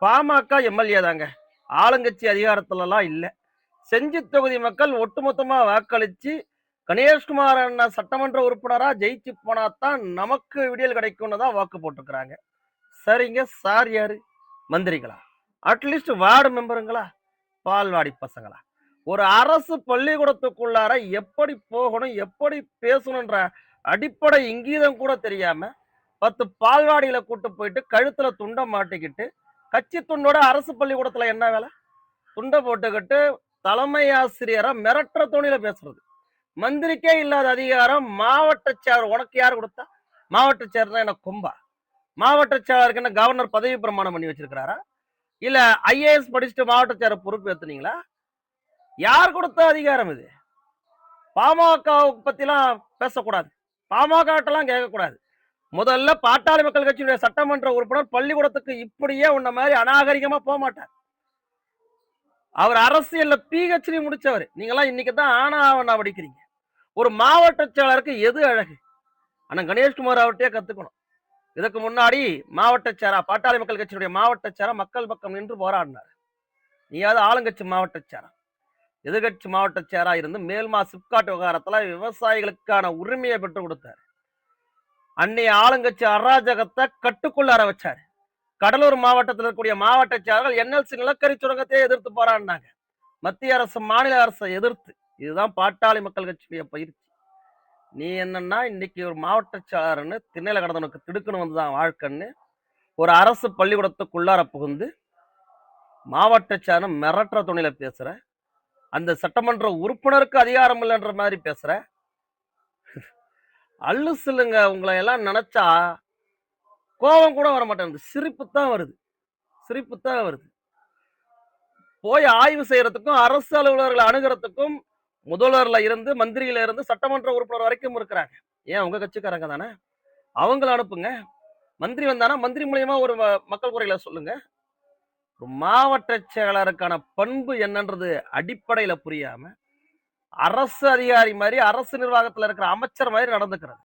PMK MLA தாங்க. ஆளுங்கட்சி அதிகாரத்துலலாம் இல்ல. செஞ்சி தொகுதி மக்கள் ஒட்டுமொத்தமா வாக்களிச்சு, கணேஷ்குமார் அண்ணா சட்டமன்ற உறுப்பினரா ஜெயிச்சு போனா தான் நமக்கு விடியல் கிடைக்கும்னு தான் வாக்கு போட்டுருக்காங்க. சரிங்க, சார் யாரு? மந்திரிகளா? At least ward மெம்பருங்களா? பால்வாடி பசங்களா? ஒரு அரசு பள்ளிக்கூடத்துக்குள்ளார எப்படி போகணும், எப்படி பேசணுன்ற அடிப்படை இங்கீதம் கூட தெரியாம 10 பால்வாடியில கூட்டு போயிட்டு கழுத்துல துண்ட மாட்டிக்கிட்டு, கட்சி துண்டோட அரசு பள்ளிக்கூடத்துல என்ன வேலை? துண்ட போட்டுக்கிட்டு தலைமை ஆசிரியரா மிரட்டுற தோணியில பேசுறது. மந்திரிக்கே இல்லாத அதிகாரம் மாவட்ட செயலர் உனக்கு யார் கொடுத்தா? மாவட்ட செயலர் என்ன கொம்பா? மாவட்ட செயலருக்கு என்ன கவர்னர் பதவி பிரமாணம் பண்ணி வச்சிருக்காரா? இல்ல ஐஏஎஸ் படிச்சுட்டு மாவட்ட செயலர் பொறுப்பு ஏத்துனீங்களா? யார் கொடுத்த அதிகாரம் இது? பாமக பத்திலாம் பேசக்கூடாது. பாமகட்டெல்லாம் கேட்கக்கூடாது. முதல்ல பாட்டாளி மக்கள் கட்சியுடைய சட்டமன்ற உறுப்பினர் பள்ளிக்கூடத்துக்கு இப்படியே உன்ன மாதிரி அநாகரிகமா போக மாட்டார். அவர் அரசியல்ல பிஹெச்டி முடிச்சவர். நீங்கெல்லாம் இன்னைக்கு தான் ஆனா ஆவணா படிக்கிறீங்க. ஒரு மாவட்ட செயலருக்கு எது அழகு? ஆனா கணேஷ்குமார் அவர்கிட்டயே கத்துக்கணும். இதுக்கு முன்னாடி மாவட்ட செயலா பாட்டாளி மக்கள் கட்சியுடைய மாவட்ட செயலா மக்கள் பக்கம் நின்று போராடினார். நீயாவது ஆளுங்கட்சி மாவட்ட செயலா, எதிர்கட்சி மாவட்ட செயலா இருந்து மேல்மா சிப்காட் விவகாரத்துல விவசாயிகளுக்கான உரிமையை பெற்றுக் கொடுத்தார். அன்னைய ஆளுங்கட்சி அராஜகத்தை கட்டுக்குள்ளார வச்சாரு. கடலூர் மாவட்டத்தில் இருக்கக்கூடிய மாவட்ட செயலர்கள் என்எல்சி நிலக்கரி சுரங்கத்தையே எதிர்த்து போராடினாங்க. மத்திய அரசு மாநில அரசை எதிர்த்து. இதுதான் பாட்டாளி மக்கள் கட்சியுடைய பயிற்சி. நீ என்னன்னா இன்னைக்கு ஒரு மாவட்ட செயலர்னு திண்ணையில கடந்தவனுக்கு திடுக்கணும் வந்துதான் வாழ்க்கைன்னு ஒரு அரசு பள்ளிக்கூடத்துக்குள்ளார புகுந்து மாவட்ட செயலர் மிரட்டுற துணியில பேசுற, அந்த சட்டமன்ற உறுப்பினருக்கு அதிகாரம் இல்லைன்ற மாதிரி பேசுற. அல்லு சொல்லுங்க, உங்களை எல்லாம் நினைச்சா கோபம் கூட வர மாட்டேங்குது. சிரிப்பு தான் வருது. சிரிப்பு தான் வருது. போய் ஆய்வு செய்யறதுக்கும் அரசு அலுவலர்களை அணுகிறதுக்கும் முதல்வர்ல இருந்து மந்திரியில இருந்து சட்டமன்ற உறுப்பினர் வரைக்கும் இருக்கிறாங்க. ஏன் உங்க கட்சிக்காரங்க தானே? அவங்கள அனுப்புங்க. மந்திரி வந்தானா மந்திரி மூலியமா ஒரு மக்கள் குறைகளை சொல்லுங்க. ஒரு மாவட்ட செயலாளருக்கான பண்பு என்னன்றது அடிப்படையில புரியாம அரசு அதிகாரி மாதிரி அரசு நிர்வாகத்துல இருக்கிற அமைச்சர் மாதிரி நடந்துக்கிறது.